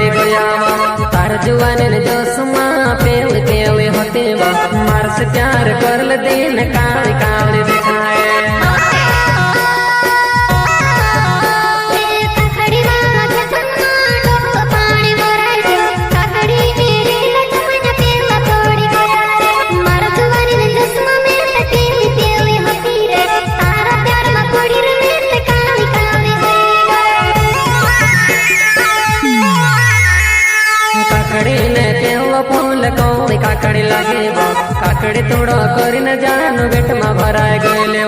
पड़ी गया तार जुआने ने जोशमा पेल पेले होते मार से प्यार कर ले दिन काली काली दिखाए काकड़ी लगे काकड़ी तोड़ो कर न जानो बेट में भराए गए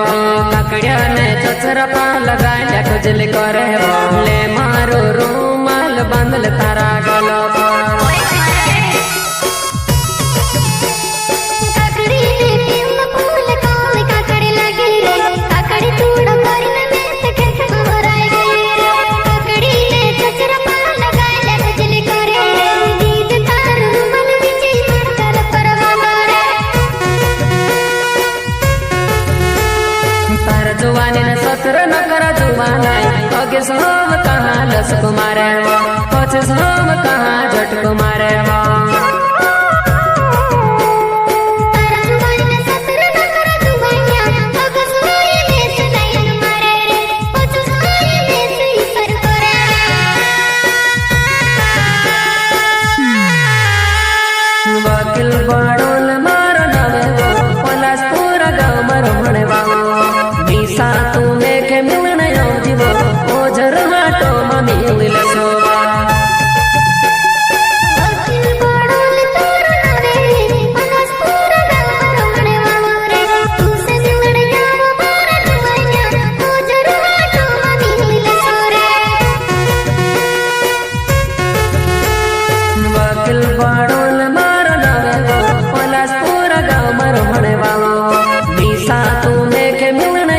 काकड़िया ने चचरा पा लगाया खुजल करे ले मारो रूमाल बांधल तारा गलो जुवानी ने ससुर न करा जुवाना आगे सोम कहाँ लस को मारे पछ सोम कहाँ झट को मारे वकील बड़ोल मारो नवे पलास पूरा गाँव मरो मणे सा तूने के मिलने जीवो ओ जर हाटो मम्मी मिले सोवा वकील बड़ोल मारो नवे पलास पूरा गाँव मरो मणे वालो सा तूने के मिलने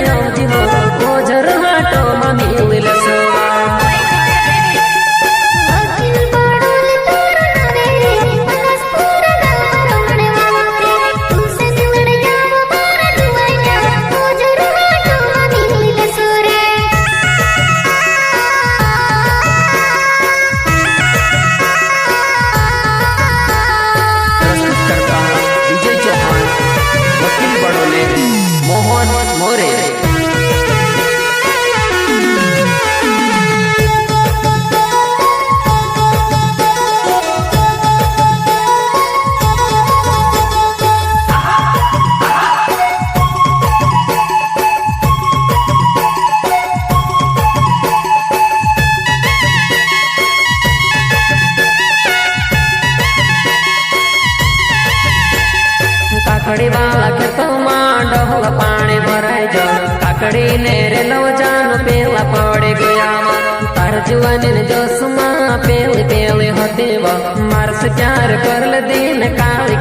काकड़ी वाला खेत में डोल पानी भराई जो काकड़ी ने रेलो जान पेला पड़े गया तार जुआनी ने जोशमा पेले पेले होते मार से प्यार कर ले दिन काली